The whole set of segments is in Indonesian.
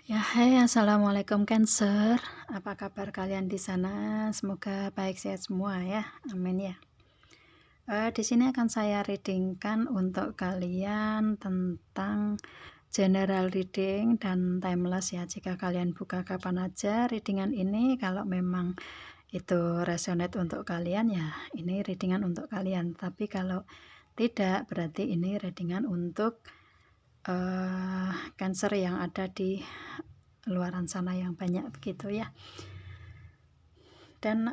Ya, hai, assalamualaikum Cancer. Apa kabar kalian di sana? Semoga baik sehat semua ya. Amin ya. Di sini akan saya readingkan untuk kalian tentang general reading dan timeless ya. Jika kalian buka kapan aja readingan ini, kalau memang itu resonate untuk kalian ya, ini readingan untuk kalian. Tapi kalau tidak, berarti ini readingan untuk Cancer yang ada di luaran sana yang banyak begitu ya. Dan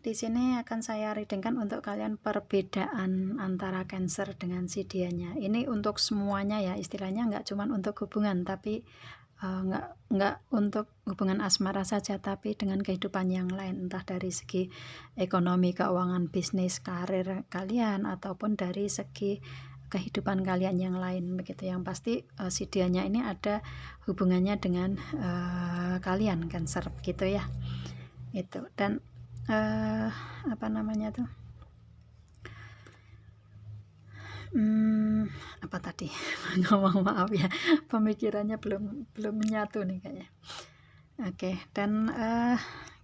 di sini akan saya readingkan untuk kalian perbedaan antara Cancer dengan Sidianya. Ini untuk semuanya ya, istilahnya nggak cuma untuk hubungan, tapi nggak untuk hubungan asmara saja, tapi dengan kehidupan yang lain, entah dari segi ekonomi, keuangan, bisnis, karir kalian, ataupun dari segi kehidupan kalian yang lain begitu. Yang pasti Sidianya ini ada hubungannya dengan kalian Cancer begitu ya. Itu dan apa namanya tuh, apa tadi ngomong, maaf ya, pemikirannya belum menyatu nih kayaknya. Oke, dan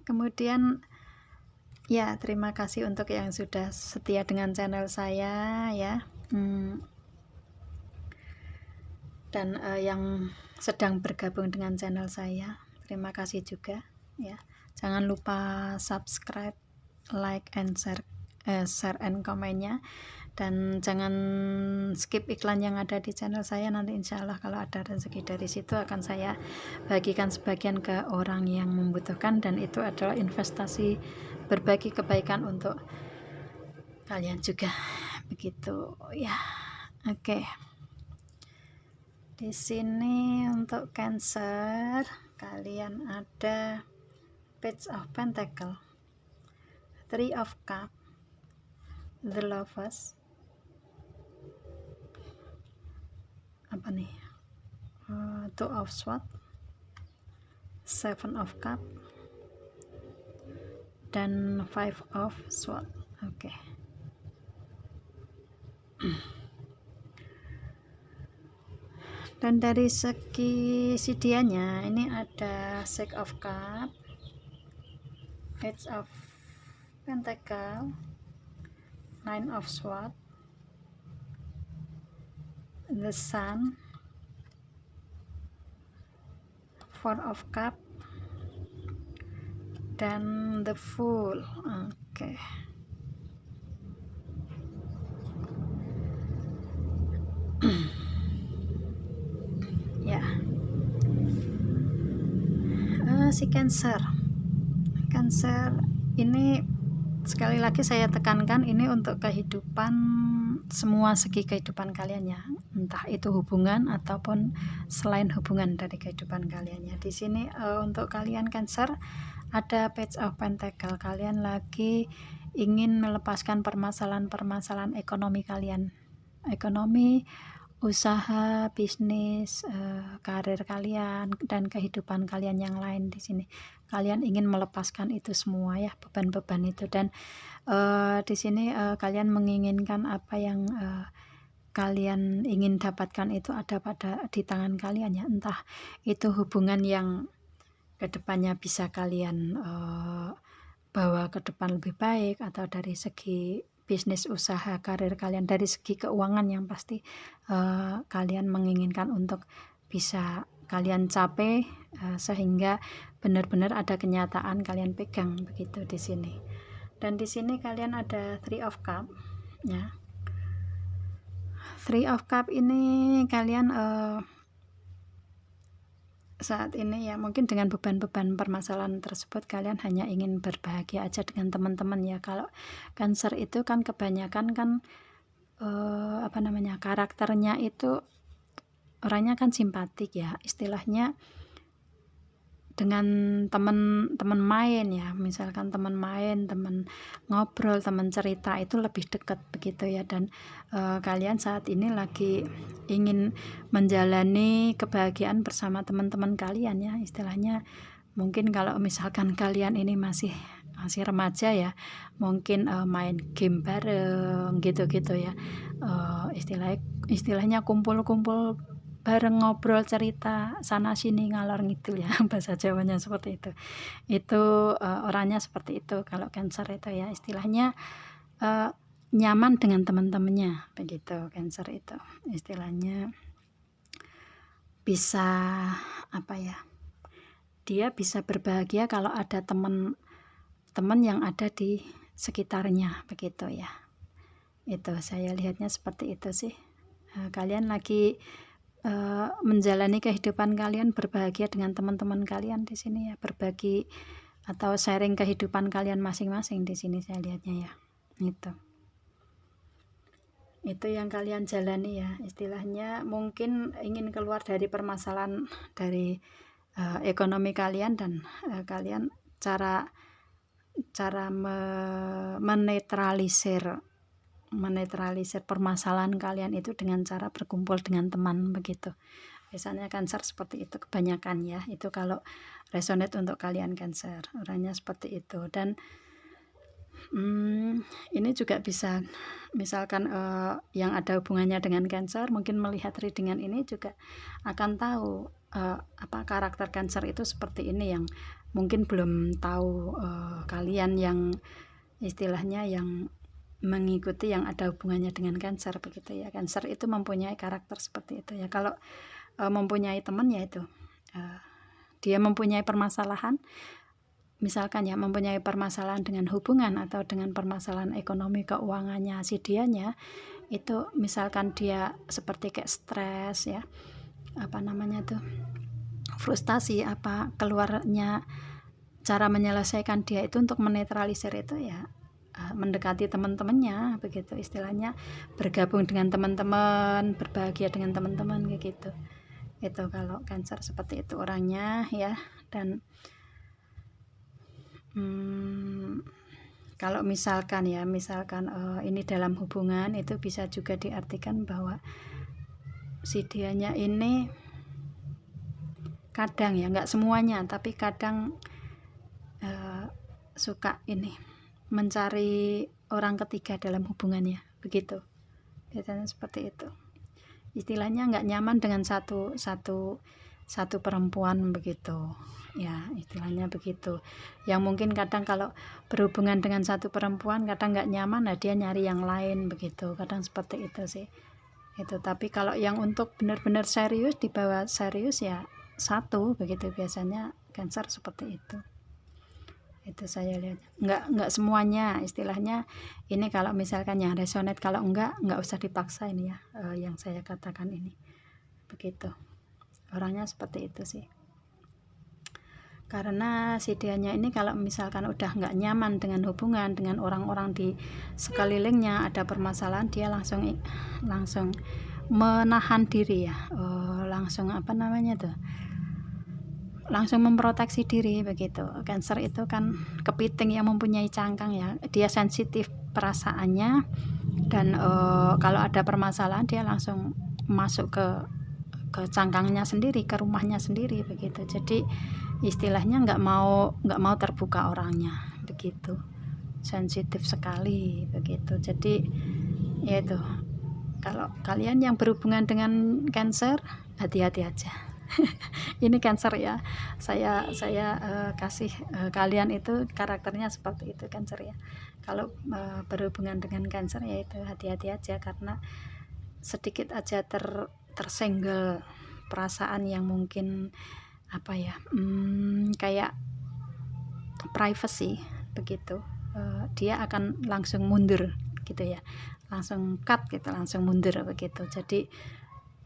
kemudian ya, terima kasih untuk yang sudah setia dengan channel saya ya. Dan yang sedang bergabung dengan channel saya, terima kasih juga ya. Jangan lupa subscribe, like and share and komennya, dan jangan skip iklan yang ada di channel saya. Nanti insya Allah kalau ada rezeki dari situ akan saya bagikan sebagian ke orang yang membutuhkan, dan itu adalah investasi berbagi kebaikan untuk kalian juga begitu ya. Oke. Di sini untuk Cancer, kalian ada Page of Pentacle, Three of Cup, The Lovers, apa nih, Two of Swords, Seven of Cup, dan Five of Swords. Oke. Dan dari segi Sidianya ini ada Six of Cup, Page of Pentacle, Nine of Swords, The Sun, Four of Cup, dan The Fool. Oke. Ya, si Cancer ini sekali lagi saya tekankan, ini untuk kehidupan, semua segi kehidupan kalian ya, entah itu hubungan ataupun selain hubungan dari kehidupan kalian ya. Di sini untuk kalian Cancer ada Page of Pentacle, kalian lagi ingin melepaskan permasalahan ekonomi kalian, ekonomi, usaha, bisnis, karir kalian, dan kehidupan kalian yang lain. Di sini kalian ingin melepaskan itu semua ya, beban-beban itu. Dan di sini kalian menginginkan apa yang kalian ingin dapatkan itu ada di tangan kalian ya, entah itu hubungan yang kedepannya bisa kalian bawa ke depan lebih baik, atau dari segi bisnis, usaha, karir kalian, dari segi keuangan yang pasti kalian menginginkan untuk bisa kalian capai, sehingga benar-benar ada kenyataan kalian pegang begitu di sini. Dan di sini kalian ada Three of Cup ya. Three of Cup ini kalian saat ini ya, mungkin dengan beban-beban permasalahan tersebut kalian hanya ingin berbahagia aja dengan teman-teman ya. Kalau Cancer itu kan kebanyakan kan apa namanya, karakternya itu orangnya kan simpatik ya, istilahnya dengan teman main ya, misalkan teman main, teman ngobrol, teman cerita itu lebih dekat begitu ya. Dan kalian saat ini lagi ingin menjalani kebahagiaan bersama teman-teman kalian ya, istilahnya mungkin kalau misalkan kalian ini masih remaja ya, mungkin main game bareng gitu-gitu ya, istilahnya kumpul-kumpul bareng ngobrol cerita sana sini ngalor ngidul ya bahasa Jawanya seperti itu orangnya seperti itu. Kalau Cancer itu ya istilahnya nyaman dengan teman-temannya begitu. Cancer itu istilahnya bisa apa ya, dia bisa berbahagia kalau ada teman yang ada di sekitarnya begitu ya. Itu saya lihatnya seperti itu sih. Kalian lagi menjalani kehidupan kalian, berbahagia dengan teman-teman kalian di sini ya, berbagi atau sharing kehidupan kalian masing-masing di sini saya lihatnya ya. Itu yang kalian jalani ya, istilahnya mungkin ingin keluar dari permasalahan dari ekonomi kalian, dan kalian cara menetralisir permasalahan kalian itu dengan cara berkumpul dengan teman begitu. Biasanya Cancer seperti itu kebanyakan ya. Itu kalau resonate untuk kalian Cancer, orangnya seperti itu. Dan ini juga bisa misalkan yang ada hubungannya dengan Cancer mungkin melihat readingan ini juga akan tahu apa karakter Cancer itu seperti ini, yang mungkin belum tahu kalian yang istilahnya yang mengikuti yang ada hubungannya dengan Cancer begitu ya. Cancer itu mempunyai karakter seperti itu ya. Kalau mempunyai teman ya itu dia mempunyai permasalahan, misalkan ya mempunyai permasalahan dengan hubungan atau dengan permasalahan ekonomi keuangannya si dianya itu, misalkan dia seperti kayak stres ya, apa namanya tuh, frustasi, apa keluarnya cara menyelesaikan dia itu untuk menetralisir itu ya mendekati teman-temannya begitu, istilahnya bergabung dengan teman-teman, berbahagia dengan teman-teman kayak gitu. Itu kalau Cancer seperti itu orangnya ya. Dan kalau misalkan ya, ini dalam hubungan itu bisa juga diartikan bahwa si dianya ini kadang ya, nggak semuanya tapi kadang suka ini mencari orang ketiga dalam hubungannya begitu. Biasanya seperti itu, istilahnya nggak nyaman dengan satu perempuan begitu ya, istilahnya begitu. Yang mungkin kadang kalau berhubungan dengan satu perempuan kadang nggak nyaman, nah dia nyari yang lain begitu, kadang seperti itu sih itu. Tapi kalau yang untuk benar-benar serius, dibawa serius ya satu begitu, biasanya Cancer seperti itu saya lihat. Nggak semuanya, istilahnya ini kalau misalkan yang resonate, kalau nggak usah dipaksa ini ya, yang saya katakan ini begitu. Orangnya seperti itu sih, karena si dianya ini kalau misalkan udah nggak nyaman dengan hubungan dengan orang-orang di sekelilingnya, ada permasalahan, dia langsung menahan diri ya, langsung apa namanya tuh, langsung memproteksi diri begitu. Cancer itu kan kepiting yang mempunyai cangkang ya, dia sensitif perasaannya, dan kalau ada permasalahan dia langsung masuk ke cangkangnya sendiri, ke rumahnya sendiri begitu. Jadi istilahnya nggak mau terbuka orangnya begitu, sensitif sekali begitu. Jadi ya itu, kalau kalian yang berhubungan dengan Cancer hati-hati aja. Ini Cancer ya, saya kasih kalian itu karakternya seperti itu Cancer ya. Kalau berhubungan dengan Cancer ya itu hati-hati aja, karena sedikit aja tersenggol perasaan yang mungkin apa ya, kayak privacy begitu, dia akan langsung mundur gitu ya, langsung cut gitu, langsung mundur begitu. Jadi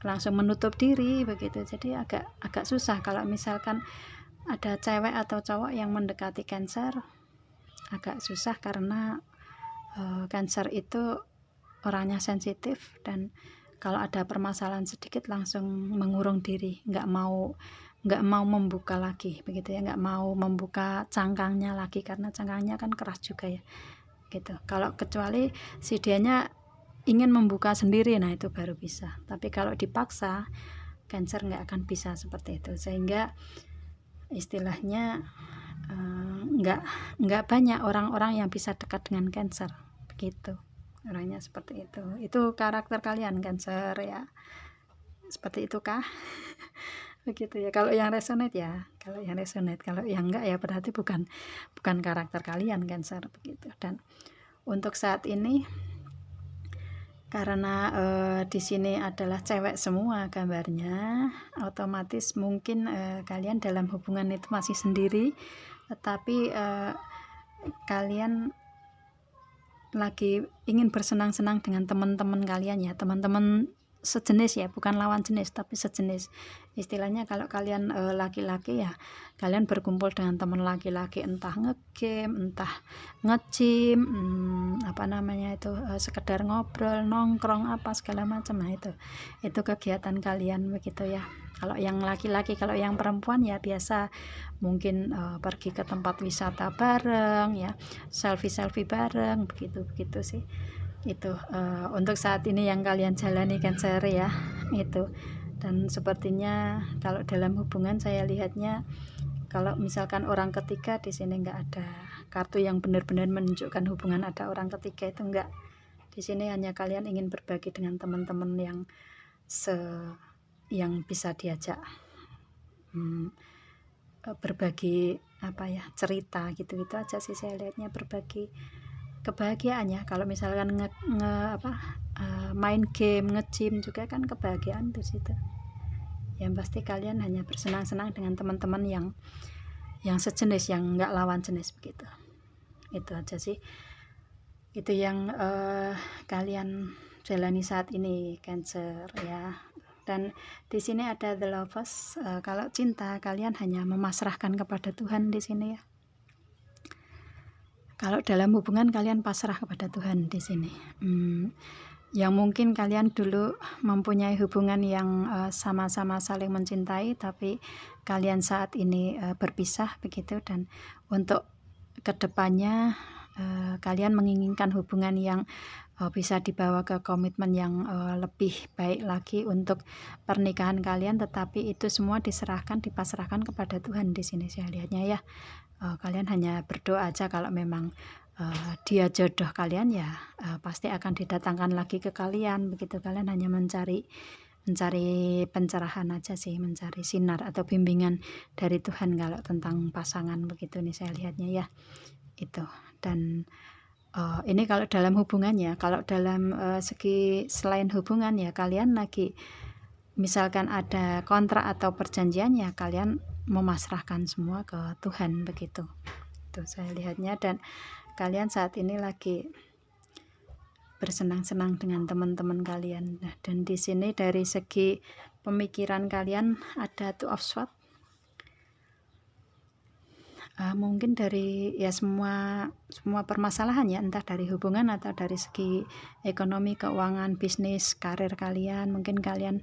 langsung menutup diri begitu. Jadi agak susah kalau misalkan ada cewek atau cowok yang mendekati Cancer, agak susah karena Cancer itu orangnya sensitif, dan kalau ada permasalahan sedikit langsung mengurung diri, nggak mau membuka lagi begitu ya, nggak mau membuka cangkangnya lagi, karena cangkangnya kan keras juga ya gitu. Kalau kecuali si dianya ingin membuka sendiri, nah itu baru bisa. Tapi kalau dipaksa, Cancer nggak akan bisa seperti itu. Sehingga istilahnya nggak banyak orang-orang yang bisa dekat dengan Cancer begitu. Orangnya seperti itu. Itu karakter kalian Cancer ya. Seperti itu kah? Begitu ya. Kalau yang resonate ya, kalau yang enggak ya berarti bukan karakter kalian Cancer begitu. Dan untuk saat ini karena di sini adalah cewek semua gambarnya, otomatis mungkin kalian dalam hubungan itu masih sendiri, tetapi kalian lagi ingin bersenang-senang dengan teman-teman kalian ya, teman-teman sejenis ya, bukan lawan jenis tapi sejenis. Istilahnya kalau kalian laki-laki ya, kalian berkumpul dengan teman laki-laki, entah ngegame, entah nge-gym, sekedar ngobrol, nongkrong apa segala macam. Nah itu kegiatan kalian begitu ya. Kalau yang laki-laki, kalau yang perempuan ya biasa mungkin pergi ke tempat wisata bareng ya, selfie bareng, begitu sih. Itu untuk saat ini yang kalian jalani Cancer ya, itu. Dan sepertinya kalau dalam hubungan saya lihatnya, kalau misalkan orang ketiga di sini nggak ada kartu yang benar-benar menunjukkan hubungan ada orang ketiga, itu enggak. Di sini hanya kalian ingin berbagi dengan teman-teman yang bisa diajak berbagi cerita gitu aja sih saya lihatnya, berbagi kebahagiaannya. Kalau misalkan main game, nge-gym juga kan kebahagiaan di situ. Yang pasti kalian hanya bersenang-senang dengan teman-teman yang sejenis, yang enggak lawan jenis begitu. Itu aja sih. Itu yang kalian jalani saat ini Cancer ya. Dan di sini ada The Lovers. Kalau cinta kalian hanya memasrahkan kepada Tuhan di sini ya. Kalau dalam hubungan kalian pasrah kepada Tuhan di sini. Yang mungkin kalian dulu mempunyai hubungan yang sama-sama saling mencintai, tapi kalian saat ini berpisah begitu. Dan untuk kedepannya kalian menginginkan hubungan yang bisa dibawa ke komitmen yang lebih baik lagi untuk pernikahan kalian, tetapi itu semua dipasrahkan kepada Tuhan di sini saya lihatnya ya. Kalian hanya berdoa aja, kalau memang dia jodoh kalian ya pasti akan didatangkan lagi ke kalian begitu. Kalian hanya mencari pencerahan aja sih, mencari sinar atau bimbingan dari Tuhan kalau tentang pasangan begitu nih saya lihatnya ya. Itu. Dan ini kalau dalam hubungannya. Kalau dalam segi selain hubungan ya, kalian lagi misalkan ada kontrak atau perjanjian ya, kalian memasrahkan semua ke Tuhan begitu. Itu saya lihatnya. Dan kalian saat ini lagi bersenang-senang dengan teman-teman kalian. Nah, dan di sini dari segi pemikiran kalian ada Two of Swords. Mungkin dari ya semua permasalahan ya, entah dari hubungan atau dari segi ekonomi, keuangan, bisnis, karir kalian. Mungkin kalian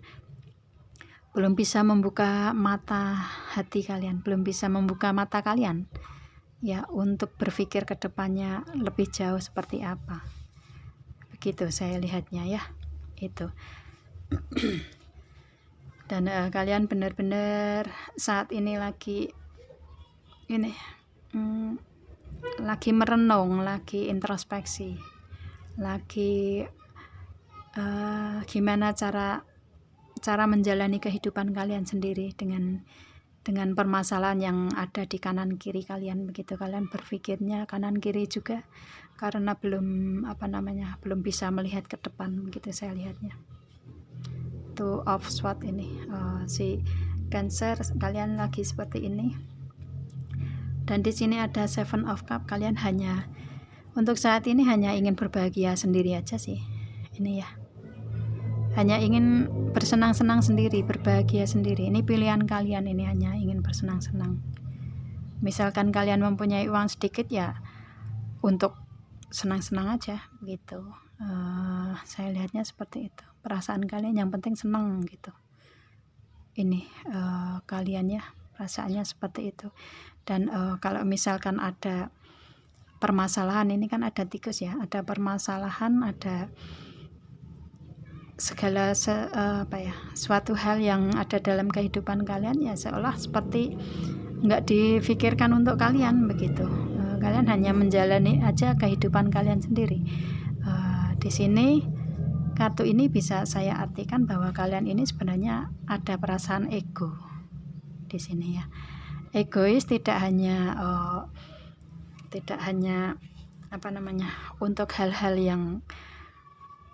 belum bisa membuka mata hati kalian, belum bisa membuka mata kalian ya untuk berpikir ke depannya lebih jauh seperti apa. Begitu saya lihatnya ya. Itu. Dan kalian benar-benar saat ini lagi merenung, lagi introspeksi, lagi gimana cara menjalani kehidupan kalian sendiri dengan permasalahan yang ada di kanan kiri kalian begitu. Kalian berpikirnya kanan kiri juga karena belum bisa melihat ke depan begitu saya lihatnya. Two of Swords ini si Cancer, kalian lagi seperti ini. Dan di sini ada Seven of Cups. Kalian hanya untuk saat ini hanya ingin berbahagia sendiri aja sih ini ya. Hanya ingin bersenang-senang sendiri, berbahagia sendiri. Ini pilihan kalian, ini hanya ingin bersenang-senang. Misalkan kalian mempunyai uang sedikit ya untuk senang-senang aja gitu. Saya lihatnya seperti itu. Perasaan kalian yang penting senang gitu. Ini kalian ya, perasaannya seperti itu. Dan kalau misalkan ada permasalahan, ini kan ada tikus ya, ada permasalahan, ada segala suatu hal yang ada dalam kehidupan kalian ya seolah seperti nggak difikirkan untuk kalian begitu. Kalian hanya menjalani aja kehidupan kalian sendiri. Di sini kartu ini bisa saya artikan bahwa kalian ini sebenarnya ada perasaan ego di sini ya. Egois tidak hanya untuk hal-hal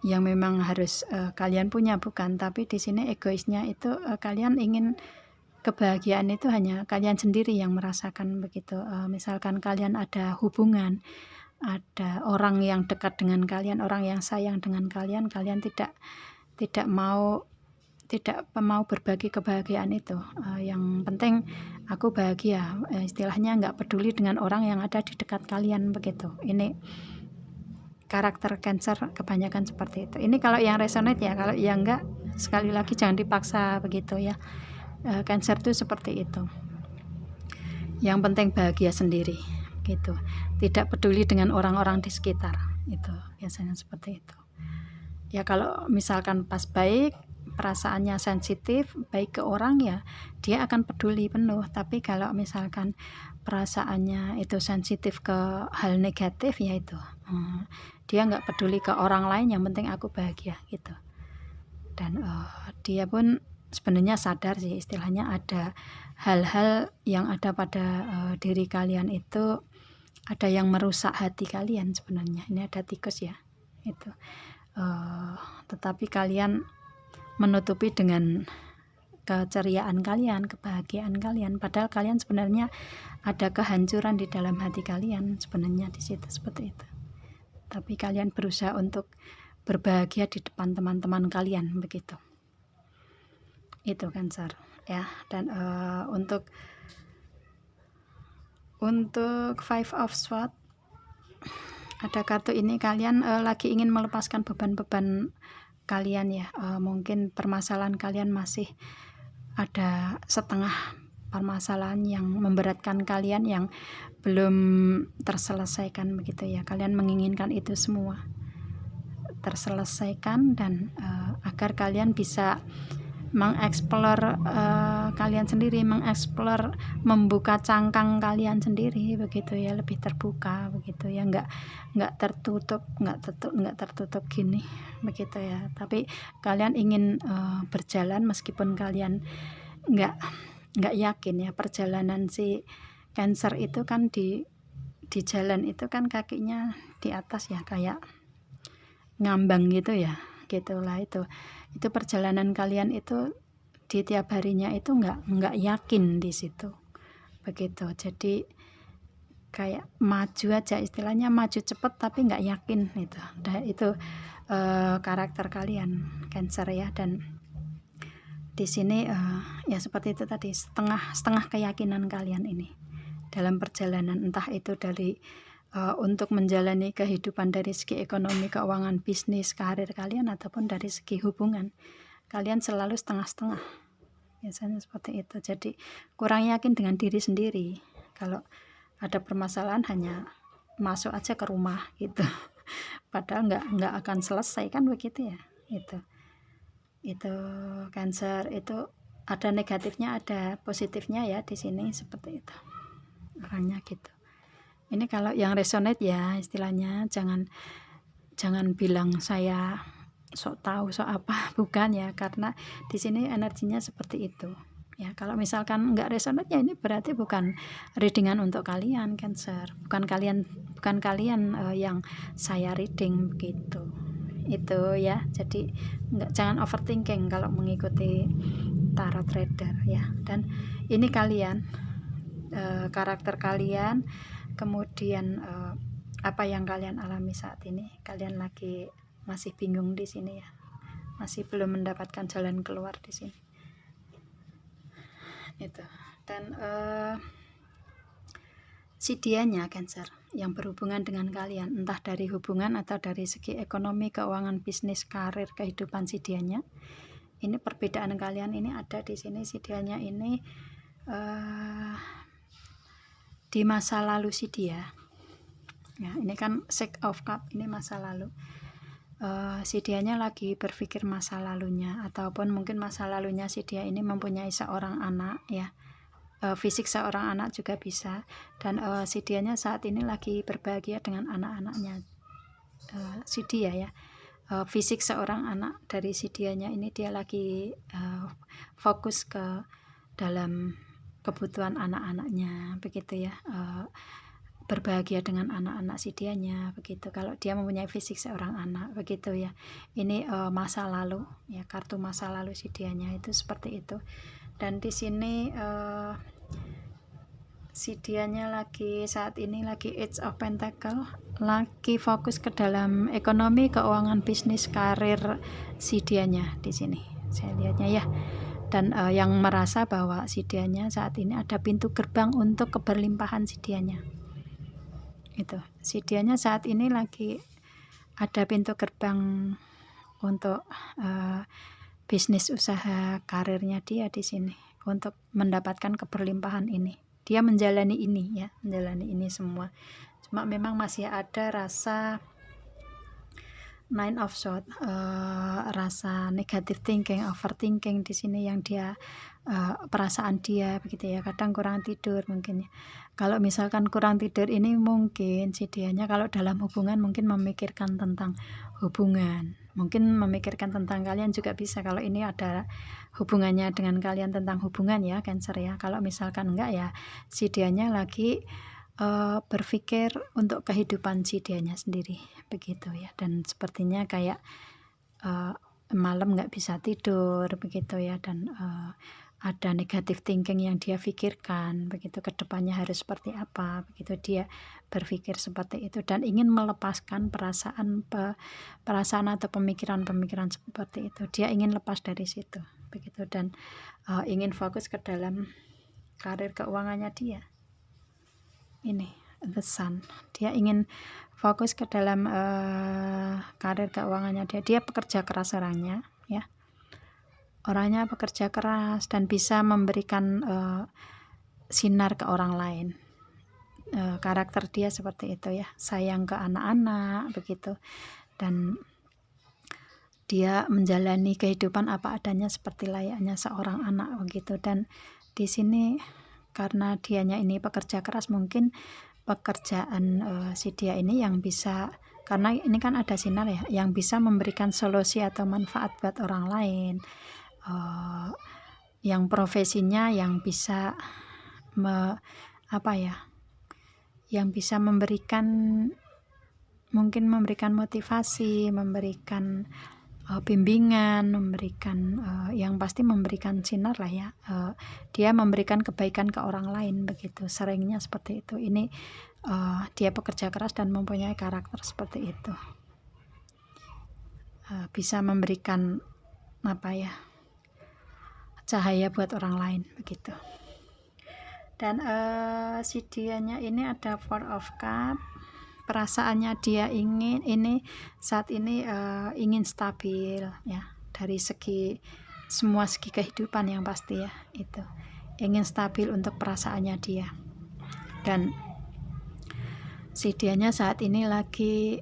yang memang harus kalian punya, bukan, tapi di sini egoisnya itu kalian ingin kebahagiaan itu hanya kalian sendiri yang merasakan begitu. Misalkan kalian ada hubungan, ada orang yang dekat dengan kalian, orang yang sayang dengan kalian tidak mau berbagi kebahagiaan itu. Yang penting aku bahagia, istilahnya nggak peduli dengan orang yang ada di dekat kalian begitu. Ini karakter Cancer kebanyakan seperti itu. Ini kalau yang resonate ya, kalau yang enggak sekali lagi jangan dipaksa begitu ya. Cancer itu seperti itu. Yang penting bahagia sendiri gitu. Tidak peduli dengan orang-orang di sekitar. Itu biasanya seperti itu. Ya kalau misalkan pas baik, perasaannya sensitif, baik ke orang ya, dia akan peduli penuh. Tapi kalau misalkan perasaannya itu sensitif ke hal negatif, ya itu dia nggak peduli ke orang lain, yang penting aku bahagia gitu. Dan dia pun sebenarnya sadar sih, istilahnya ada hal-hal yang ada pada diri kalian itu ada yang merusak hati kalian sebenarnya. Ini ada tikus ya itu, tetapi kalian menutupi dengan keceriaan kalian, kebahagiaan kalian, padahal kalian sebenarnya ada kehancuran di dalam hati kalian sebenarnya di situ seperti itu. Tapi kalian berusaha untuk berbahagia di depan teman-teman kalian begitu. Itu Cancer ya. Dan untuk Five of Swords, ada kartu ini kalian lagi ingin melepaskan beban-beban kalian ya. Mungkin permasalahan kalian masih ada setengah permasalahan yang memberatkan kalian yang belum terselesaikan begitu ya. Kalian menginginkan itu semua terselesaikan dan agar kalian bisa mengeksplor kalian sendiri, mengeksplor, membuka cangkang kalian sendiri begitu ya, lebih terbuka begitu ya, nggak tertutup gini begitu ya. Tapi kalian ingin berjalan meskipun kalian nggak yakin ya. Perjalanan si Cancer itu kan di jalan itu kan kakinya di atas ya, kayak ngambang gitu ya, gitulah itu perjalanan kalian itu di tiap harinya itu nggak yakin di situ begitu. Jadi kayak maju aja, istilahnya maju cepet tapi nggak yakin itu. Dan itu karakter kalian Cancer ya. Dan di sini ya seperti itu tadi, setengah keyakinan kalian ini dalam perjalanan, entah itu dari untuk menjalani kehidupan dari segi ekonomi, keuangan, bisnis, karir kalian, ataupun dari segi hubungan, kalian selalu setengah-setengah biasanya seperti itu. Jadi kurang yakin dengan diri sendiri. Kalau ada permasalahan hanya masuk aja ke rumah gitu, padahal nggak akan selesai kan begitu ya. Itu Cancer itu ada negatifnya, ada positifnya ya di sini seperti itu orangnya gitu. Ini kalau yang resonate ya, istilahnya jangan bilang saya sok tahu sok apa, bukan ya, karena di sini energinya seperti itu ya. Kalau misalkan nggak resonate ya ini berarti bukan readingan untuk kalian Cancer, bukan kalian yang saya reading begitu. Itu ya. Jadi jangan overthinking kalau mengikuti tarot reader ya. Dan ini kalian, karakter kalian, kemudian apa yang kalian alami saat ini. Kalian lagi masih bingung di sini ya, masih belum mendapatkan jalan keluar di sini itu. Dan si dianya Cancer yang berhubungan dengan kalian, entah dari hubungan atau dari segi ekonomi, keuangan, bisnis, karir, kehidupan, si dianya ini, perbedaan kalian ini ada di sini. Si dianya ini di masa lalu si dia ya, ini kan Six of Cups, ini masa lalu. Si dianya lagi berpikir masa lalunya, ataupun mungkin masa lalunya si dia ini mempunyai seorang anak ya, fisik seorang anak juga bisa. Dan si dianya saat ini lagi berbahagia dengan anak-anaknya si dia ya. fisik seorang anak dari si dianya ini, dia lagi fokus ke dalam kebutuhan anak-anaknya begitu ya, berbahagia dengan anak-anak si dianya begitu. Kalau dia mempunyai fisik seorang anak begitu ya, ini masa lalu ya, kartu masa lalu si dianya itu seperti itu. Dan di sini si dianya lagi saat ini lagi Age of Pentacle, lagi fokus ke dalam ekonomi, keuangan, bisnis, karir si dianya di sini saya lihatnya ya. Dan yang merasa bahwa si dianya saat ini ada pintu gerbang untuk keberlimpahan si dianya. Itu si dianya saat ini lagi ada pintu gerbang untuk bisnis, usaha, karirnya dia di sini untuk mendapatkan keberlimpahan ini. Dia menjalani ini ya, menjalani ini semua. Cuma memang masih ada rasa Nine of Swords, rasa negative thinking, overthinking di sini yang dia perasaan dia begitu ya. Kadang kurang tidur mungkin ya. Kalau misalkan kurang tidur ini mungkin si dianya kalau dalam hubungan mungkin memikirkan tentang hubungan, mungkin memikirkan tentang kalian juga bisa. Kalau ini ada hubungannya dengan kalian tentang hubungan ya, Cancer ya. Kalau misalkan enggak ya, si dianya lagi berpikir untuk kehidupan si dianya sendiri begitu ya. Dan sepertinya kayak malam nggak bisa tidur begitu ya, dan ada negatif thinking yang dia pikirkan begitu, kedepannya harus seperti apa begitu, dia berpikir seperti itu dan ingin melepaskan perasaan atau pemikiran-pemikiran seperti itu. Dia ingin lepas dari situ begitu, dan ingin fokus ke dalam karir keuangannya dia. Ini The Sun, dia ingin fokus ke dalam karir keuangannya dia pekerja keras orangnya ya, orangnya pekerja keras dan bisa memberikan sinar ke orang lain. Karakter dia seperti itu ya, sayang ke anak-anak begitu, dan dia menjalani kehidupan apa adanya seperti layaknya seorang anak begitu. Dan di sini karena dianya ini pekerja keras, mungkin pekerjaan si dia ini yang bisa, karena ini kan ada sinar ya, yang bisa memberikan solusi atau manfaat buat orang lain, yang profesinya yang bisa yang bisa memberikan, mungkin memberikan motivasi, memberikan bimbingan, memberikan yang pasti memberikan sinar lah ya. Dia memberikan kebaikan ke orang lain begitu, seringnya seperti itu. Ini dia pekerja keras dan mempunyai karakter seperti itu, bisa memberikan cahaya buat orang lain begitu. Dan si dianya ini ada Four of Cups. Perasaannya dia ingin ini saat ini ingin stabil ya, dari semua segi kehidupan yang pasti ya, itu ingin stabil untuk perasaannya dia. Dan si dianya saat ini lagi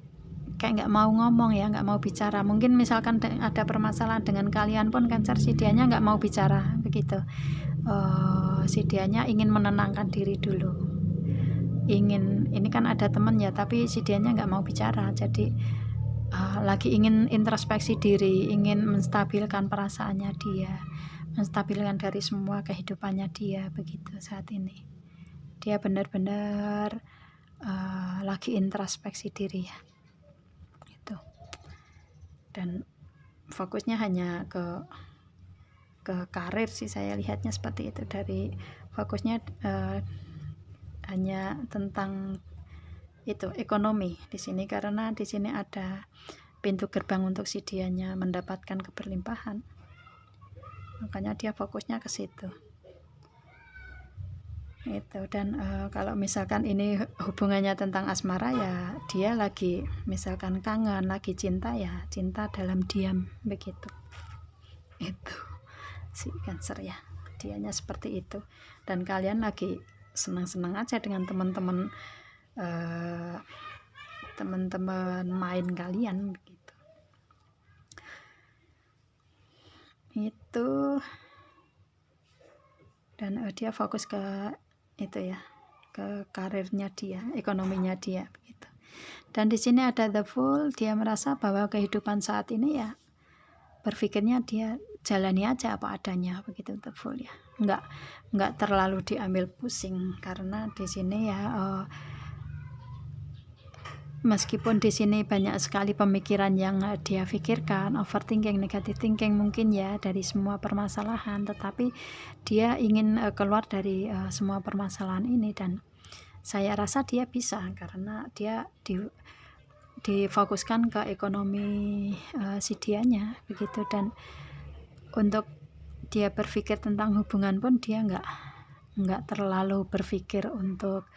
kayak nggak mau ngomong ya, nggak mau bicara. Mungkin misalkan ada permasalahan dengan kalian pun Cancer, si dianya nggak mau bicara begitu. Si dianya ingin menenangkan diri dulu, ini kan ada temen ya, tapi si dianya nggak mau bicara, jadi lagi ingin introspeksi diri, ingin menstabilkan perasaannya dia, menstabilkan dari semua kehidupannya dia begitu. Saat ini dia benar-benar lagi introspeksi diri ya gitu, dan fokusnya hanya ke karir sih, saya lihatnya seperti itu. Dari fokusnya hanya tentang itu ekonomi di sini, karena di sini ada pintu gerbang untuk si dianya mendapatkan keberlimpahan, makanya dia fokusnya ke situ itu. Dan kalau misalkan ini hubungannya tentang asmara ya, dia lagi misalkan kangen, lagi cinta ya, cinta dalam diam begitu. Itu si Cancer ya, dianya seperti itu. Dan kalian lagi senang-senang aja dengan teman-teman main kalian begitu. Itu, dan dia fokus ke itu ya, ke karirnya dia, ekonominya dia begitu. Dan di sini ada the fool, dia merasa bahwa kehidupan saat ini ya berpikirnya dia jalani aja apa adanya, begitu the fool ya. Enggak terlalu diambil pusing, karena di sini ya meskipun di sini banyak sekali pemikiran yang dia pikirkan, overthinking, negative thinking mungkin ya dari semua permasalahan, tetapi dia ingin keluar dari semua permasalahan ini, dan saya rasa dia bisa karena dia difokuskan ke ekonomi si dianya begitu. Dan untuk dia berpikir tentang hubungan pun dia nggak terlalu berpikir untuk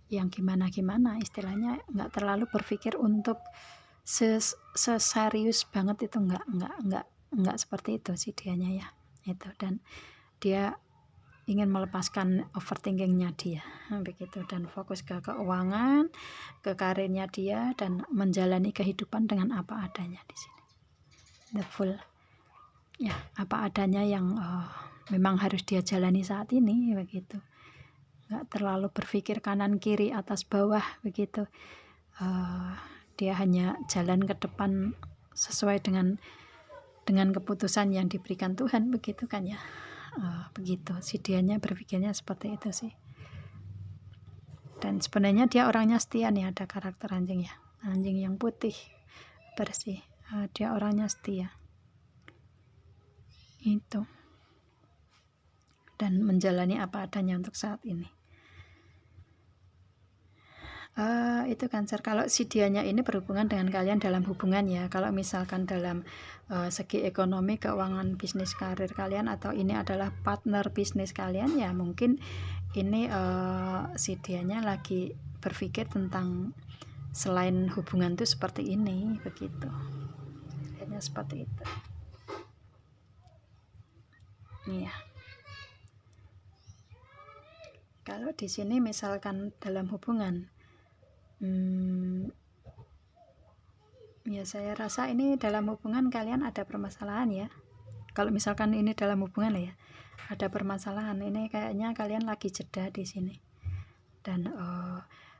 yang gimana istilahnya, nggak terlalu berpikir untuk seserius banget itu, nggak seperti itu sih dianya ya itu. Dan dia ingin melepaskan overthinkingnya dia begitu, dan fokus ke keuangan, ke karirnya dia, dan menjalani kehidupan dengan apa adanya di sini. The full ya, apa adanya yang memang harus dia jalani saat ini begitu. Nggak terlalu berpikir kanan kiri atas bawah begitu. Dia hanya jalan ke depan sesuai dengan keputusan yang diberikan Tuhan begitu kan ya. Begitu si dianya berpikirnya seperti itu sih. Dan sebenarnya dia orangnya setia nih, ada karakter anjing ya, anjing yang putih bersih. Dia orangnya setia itu, dan menjalani apa adanya untuk saat ini. Itu Cancer. Kalau si dianya ini berhubungan dengan kalian dalam hubungan ya. Kalau misalkan dalam segi ekonomi, keuangan, bisnis, karir kalian, atau ini adalah partner bisnis kalian ya, mungkin ini si dianya lagi berpikir tentang selain hubungan itu seperti ini begitu. Lihatnya seperti itu. Iya. Kalau di sini misalkan dalam hubungan, ya saya rasa ini dalam hubungan kalian ada permasalahan ya. Kalau misalkan ini dalam hubungan ya, ada permasalahan. Ini kayaknya kalian lagi jeda di sini, dan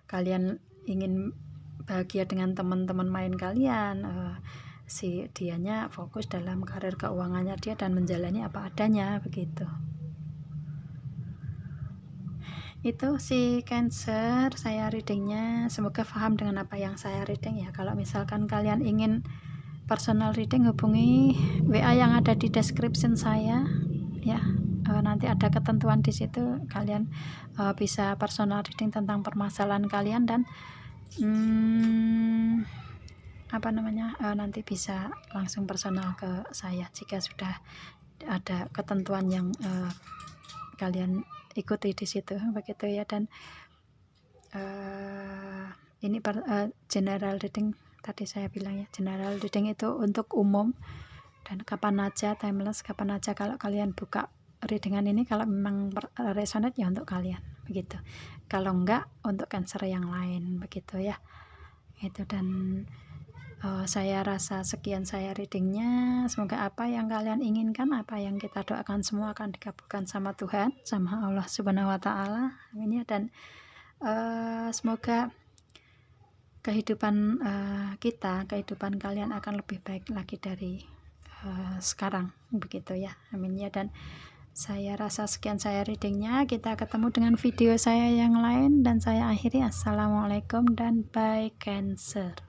kalian ingin bahagia dengan teman-teman main kalian. Si dianya fokus dalam karir keuangannya dia dan menjalani apa adanya begitu. Itu si Cancer, saya readingnya, semoga paham dengan apa yang saya reading ya. Kalau misalkan kalian ingin personal reading, hubungi WA yang ada di description saya ya. Nanti ada ketentuan di situ, kalian bisa personal reading tentang permasalahan kalian, dan nanti bisa langsung personal ke saya jika sudah ada ketentuan yang kalian ikuti di situ begitu ya. Dan ini general reading, tadi saya bilang ya, general reading itu untuk umum, dan kapan aja, timeless, kapan aja kalau kalian buka readingan ini, kalau memang resonate ya untuk kalian begitu, kalau enggak untuk Cancer yang lain begitu ya itu. Dan saya rasa sekian saya readingnya, semoga apa yang kalian inginkan, apa yang kita doakan semua akan dikabulkan sama Tuhan, sama Allah Subhanahu wa Ta'ala, amin ya. Dan semoga kehidupan kehidupan kalian akan lebih baik lagi dari sekarang begitu ya, amin ya. Dan saya rasa sekian saya readingnya, kita ketemu dengan video saya yang lain, dan saya akhiri. Assalamualaikum dan bye Cancer.